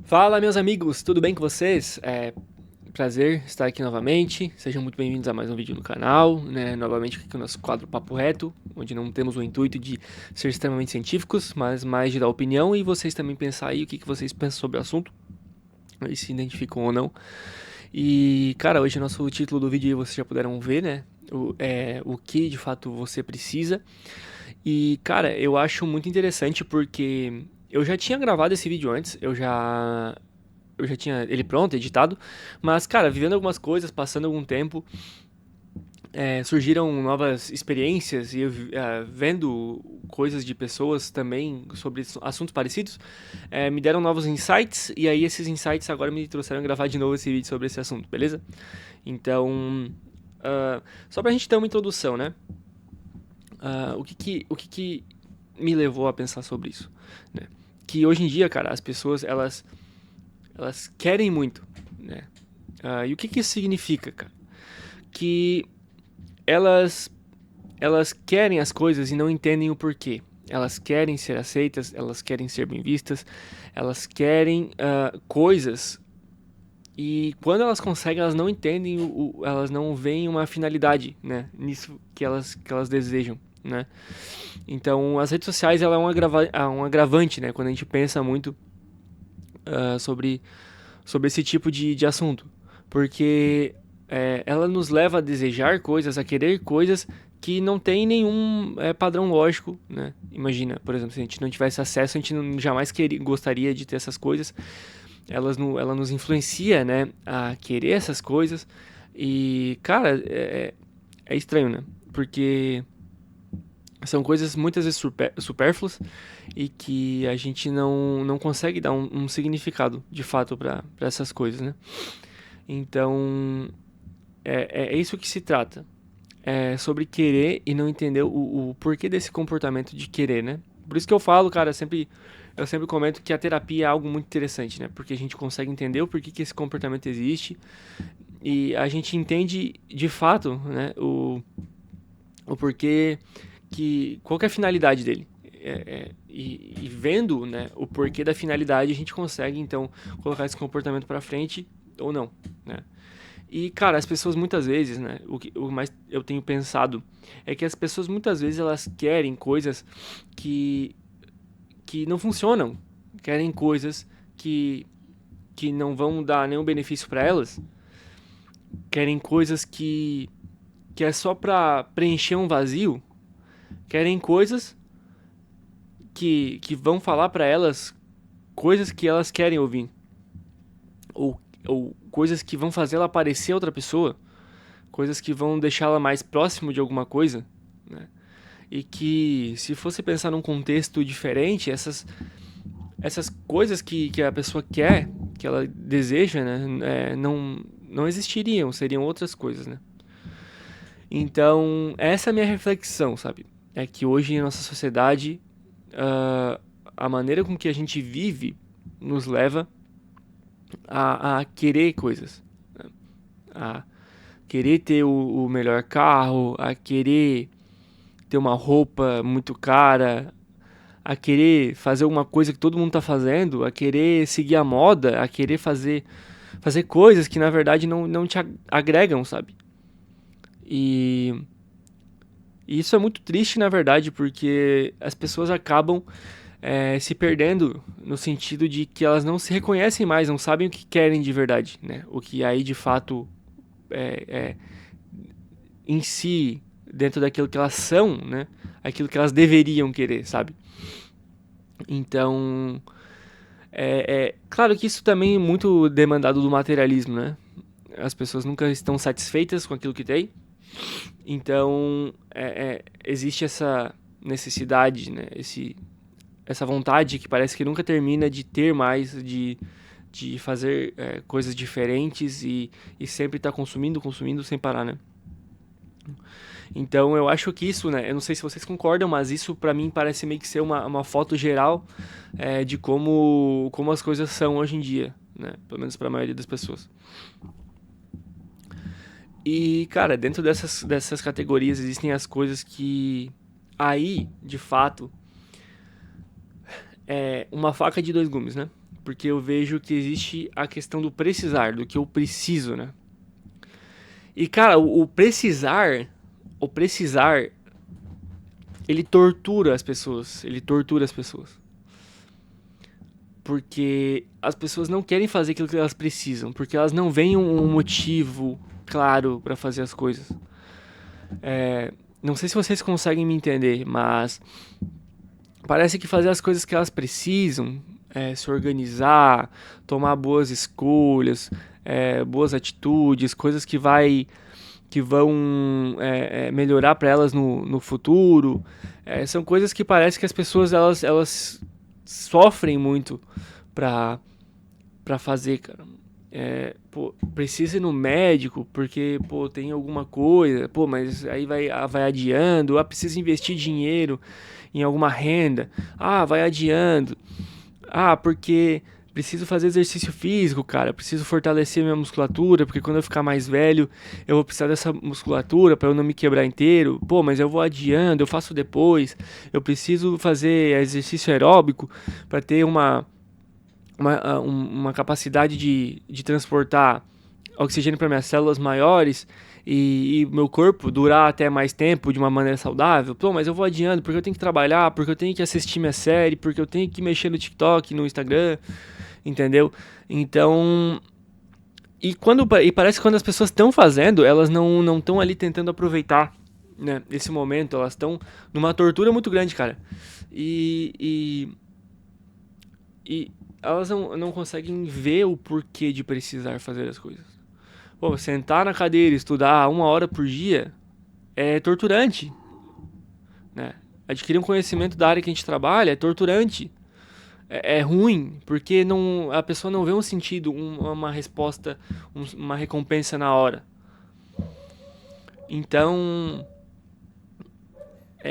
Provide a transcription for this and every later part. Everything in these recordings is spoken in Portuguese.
Fala, meus amigos, tudo bem com vocês? Prazer estar aqui novamente. Sejam muito bem-vindos a mais um vídeo no canal, né? Novamente aqui com o nosso quadro Papo Reto, onde não temos o intuito de ser extremamente científicos, mas mais de dar opinião e vocês também pensar aí o que vocês pensam sobre o assunto, e se identificam ou não. E, cara, hoje o nosso título do vídeo aí vocês já puderam ver, né? O que de fato você precisa. E, cara, eu acho muito interessante porque eu já tinha gravado esse vídeo antes, eu já tinha ele pronto, editado, mas, cara, vivendo algumas coisas, passando algum tempo, surgiram novas experiências e eu, vendo coisas de pessoas também sobre assuntos parecidos, me deram novos insights e aí esses insights agora me trouxeram a gravar de novo esse vídeo sobre esse assunto, beleza? Então, só pra gente ter uma introdução, né? O que que me levou a pensar sobre isso, né? Que hoje em dia, cara, as pessoas, elas querem muito, né? E o que que isso significa, cara? Que elas, elas querem as coisas e não entendem o porquê. Elas querem ser aceitas, elas querem ser bem vistas, elas querem coisas e quando elas conseguem, elas não entendem, elas não veem uma finalidade, né? Nisso que elas desejam, né? Então, as redes sociais ela é um agravante, né? Quando a gente pensa muito sobre esse tipo de assunto. Porque ela nos leva a desejar coisas, a querer coisas que não tem nenhum padrão lógico, né? Imagina, por exemplo, se a gente não tivesse acesso, a gente jamais gostaria de ter essas coisas. Ela nos influencia, né, a querer essas coisas. E, cara, é estranho, né? Porque são coisas muitas vezes supérfluas e que a gente não consegue dar um significado de fato para essas coisas, né? Então, é isso que se trata. É sobre querer e não entender o porquê desse comportamento de querer, né? Por isso que eu falo, cara, eu sempre comento que a terapia é algo muito interessante, né? Porque a gente consegue entender o porquê que esse comportamento existe e a gente entende de fato, né, o porquê qual que é a finalidade dele. E vendo, né, o porquê da finalidade, a gente consegue então colocar esse comportamento para frente ou não, né? E cara, as pessoas muitas vezes, né, o mais eu tenho pensado é que as pessoas muitas vezes elas querem coisas que que não funcionam, querem coisas que que não vão dar nenhum benefício para elas, querem coisas que é só para preencher um vazio, querem coisas que vão falar para elas coisas que elas querem ouvir. Ou coisas que vão fazer ela parecer outra pessoa. Coisas que vão deixá-la mais próximo de alguma coisa. Né? E que, se fosse pensar num contexto diferente, essas coisas que a pessoa quer, que ela deseja, né, não existiriam, seriam outras coisas, né? Então, essa é a minha reflexão, sabe? É que hoje em nossa sociedade, uh, a maneira com que a gente vive nos leva a querer coisas, né? A querer ter o melhor carro, a querer ter uma roupa muito cara, a querer fazer alguma coisa que todo mundo tá fazendo, a querer seguir a moda, a querer fazer coisas que na verdade não te agregam, sabe? E isso é muito triste, na verdade, porque as pessoas acabam se perdendo no sentido de que elas não se reconhecem mais, não sabem o que querem de verdade, né? O que aí de fato é em si, dentro daquilo que elas são, né? Aquilo que elas deveriam querer, sabe? Então, claro que isso também é muito demandado do materialismo, né? As pessoas nunca estão satisfeitas com aquilo que têm, então existe essa necessidade, né? Essa vontade que parece que nunca termina de ter mais, de fazer coisas diferentes e sempre estar consumindo, consumindo sem parar, né? Então eu acho que isso, né? Eu não sei se vocês concordam, mas isso pra mim parece meio que ser uma foto geral de como as coisas são hoje em dia, né? Pelo menos pra maioria das pessoas. E, cara, dentro dessas categorias existem as coisas que aí, de fato, é uma faca de dois gumes, né? Porque eu vejo que existe a questão do precisar, do que eu preciso, né? E, cara, o precisar, ele tortura as pessoas. Ele tortura as pessoas. Porque as pessoas não querem fazer aquilo que elas precisam. Porque elas não veem um motivo claro pra fazer as coisas. Não sei se vocês conseguem me entender, mas parece que fazer as coisas que elas precisam, se organizar, tomar boas escolhas, boas atitudes, coisas que vão melhorar para elas no futuro, são coisas que parece que as pessoas elas sofrem muito pra, pra fazer, cara. Pô, precisa ir no médico porque, pô, tem alguma coisa, pô, mas aí vai adiando, precisa investir dinheiro em alguma renda, vai adiando, porque preciso fazer exercício físico, cara, preciso fortalecer minha musculatura, porque quando eu ficar mais velho, eu vou precisar dessa musculatura para eu não me quebrar inteiro, pô, mas eu vou adiando, eu faço depois, eu preciso fazer exercício aeróbico para ter uma capacidade de transportar oxigênio para minhas células maiores e meu corpo durar até mais tempo de uma maneira saudável. Pô, mas eu vou adiando porque eu tenho que trabalhar, porque eu tenho que assistir minha série, porque eu tenho que mexer no TikTok, no Instagram, entendeu? Então, e parece que quando as pessoas estão fazendo, elas não estão ali tentando aproveitar, né, esse momento, elas estão numa tortura muito grande, cara. E, e elas não conseguem ver o porquê de precisar fazer as coisas. Pô, sentar na cadeira e estudar 1 hora por dia é torturante, né? Adquirir um conhecimento da área que a gente trabalha é torturante. É ruim, porque a pessoa não vê um sentido, uma resposta, uma recompensa na hora. Então,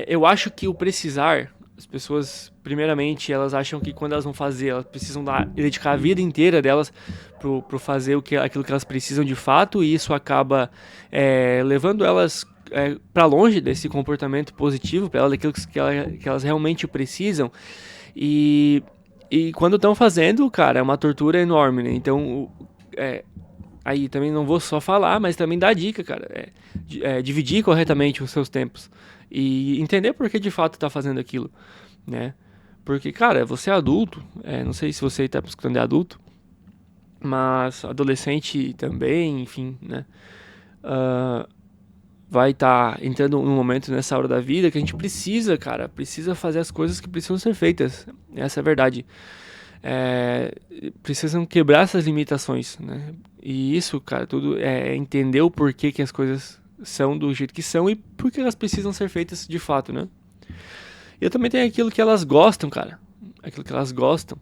eu acho que o precisar, as pessoas, primeiramente, elas acham que quando elas vão fazer, elas precisam dedicar a vida inteira delas pro fazer aquilo que elas precisam de fato, e isso acaba levando elas para longe desse comportamento positivo, para elas, daquilo que elas realmente precisam. E quando estão fazendo, cara, é uma tortura enorme, né? Então, aí também não vou só falar, mas também dar dica, cara. Dividir corretamente os seus tempos. E entender por que de fato tá fazendo aquilo, né? Porque, cara, você é adulto. Não sei se você tá escutando de adulto. Mas adolescente também, enfim, né? Vai estar entrando num momento nessa hora da vida que a gente precisa, cara. Precisa fazer as coisas que precisam ser feitas. Essa é a verdade. Precisam quebrar essas limitações, né? E isso, cara, tudo é entender o porquê que as coisas são do jeito que são e por que elas precisam ser feitas de fato, né? E eu também tenho aquilo que elas gostam, cara. Aquilo que elas gostam.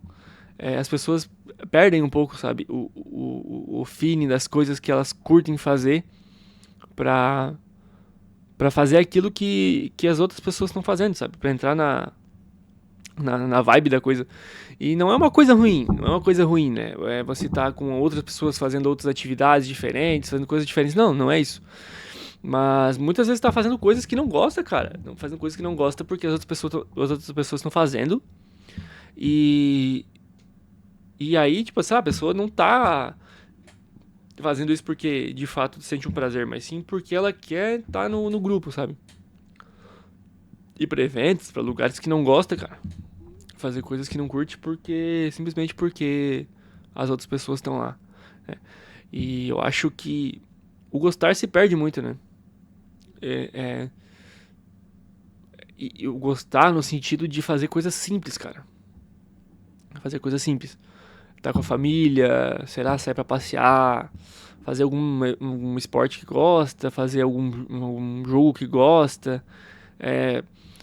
As pessoas perdem um pouco, sabe? O feeling das coisas que elas curtem fazer pra fazer aquilo que as outras pessoas estão fazendo, sabe? Pra entrar na vibe da coisa. E não é uma coisa ruim, não é uma coisa ruim, né? Você tá com outras pessoas fazendo outras atividades diferentes, fazendo coisas diferentes. Não é isso. Mas muitas vezes tá fazendo coisas que não gosta, cara. Não fazendo coisas que não gosta porque as outras pessoas estão fazendo. E aí, tipo assim, a pessoa não tá fazendo isso porque de fato sente um prazer, mas sim porque ela quer estar no grupo, sabe? Ir pra eventos, pra lugares que não gosta, cara. Fazer coisas que não curte simplesmente porque as outras pessoas estão lá, né? E eu acho que o gostar se perde muito, né? E o gostar no sentido de fazer coisas simples, cara. Fazer coisas simples. Tá com a família, sei lá, sair pra passear, fazer algum esporte que gosta, fazer algum jogo que gosta,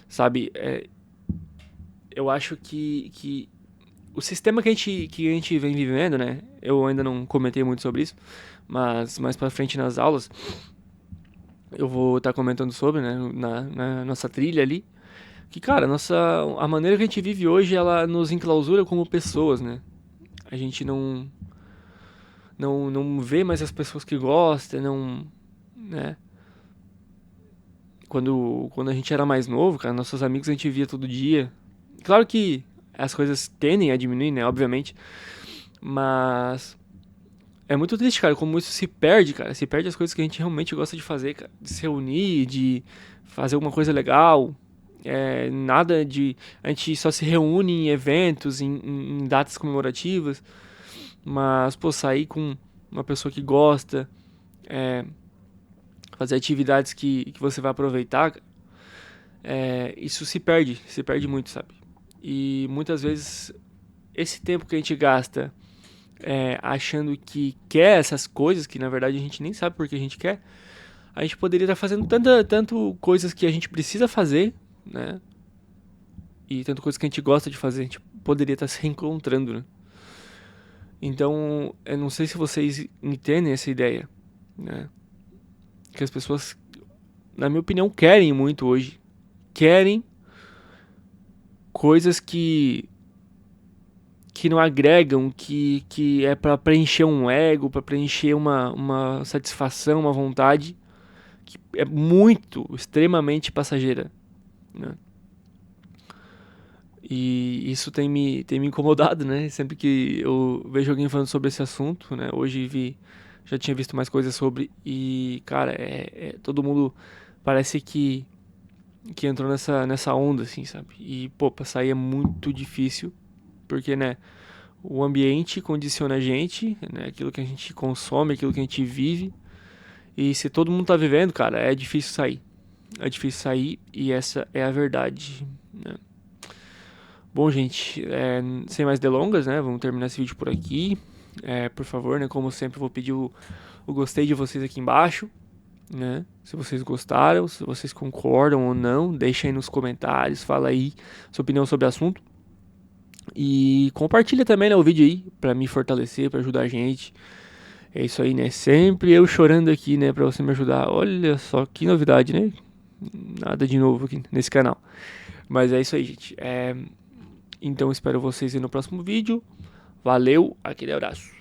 sabe? Eu acho que o sistema que a gente vem vivendo, né? Eu ainda não comentei muito sobre isso, mas mais pra frente nas aulas eu vou estar comentando sobre, né? Na nossa trilha ali. Que, cara, a maneira que a gente vive hoje, ela nos enclausura como pessoas, né? A gente não vê mais as pessoas que gostam, não, né? Quando a gente era mais novo, cara, nossos amigos a gente via todo dia. Claro que as coisas tendem a diminuir, né? Obviamente. Mas é muito triste, cara, como isso se perde, cara. Se perde as coisas que a gente realmente gosta de fazer, cara. De se reunir, de fazer alguma coisa legal. Nada de. A gente só se reúne em eventos, em datas comemorativas. Mas, pô, sair com uma pessoa que gosta, é, fazer atividades que você vai aproveitar, isso se perde muito, sabe? E muitas vezes esse tempo que a gente gasta achando que quer essas coisas, que na verdade a gente nem sabe por que a gente quer, a gente poderia estar fazendo tanto coisas que a gente precisa fazer, né? E tanto coisas que a gente gosta de fazer, a gente poderia estar se reencontrando, né? Então, eu não sei se vocês entendem essa ideia, né? Que as pessoas, na minha opinião, querem muito hoje. Querem coisas que não agregam, que é para preencher um ego, para preencher uma satisfação, uma vontade que é muito, extremamente passageira, né? E isso tem me incomodado, né? Sempre que eu vejo alguém falando sobre esse assunto, né? Hoje já tinha visto mais coisas sobre e, cara, todo mundo parece que entrou nessa onda, assim, sabe? E, pô, pra sair é muito difícil, porque, né? O ambiente condiciona a gente, né? Aquilo que a gente consome, aquilo que a gente vive. E se todo mundo tá vivendo, cara, é difícil sair. É difícil sair e essa é a verdade, né? Bom, gente, sem mais delongas, né? Vamos terminar esse vídeo por aqui. Por favor, né? Como sempre, vou pedir o gostei de vocês aqui embaixo, né? Se vocês gostaram, se vocês concordam ou não, deixa aí nos comentários, fala aí sua opinião sobre o assunto. E compartilha também, né, o vídeo aí, pra me fortalecer, pra ajudar a gente. É isso aí, né? Sempre eu chorando aqui, né, pra você me ajudar. Olha só que novidade, né? Nada de novo aqui nesse canal. Mas é isso aí, gente. Então espero vocês aí no próximo vídeo. Valeu, aquele abraço.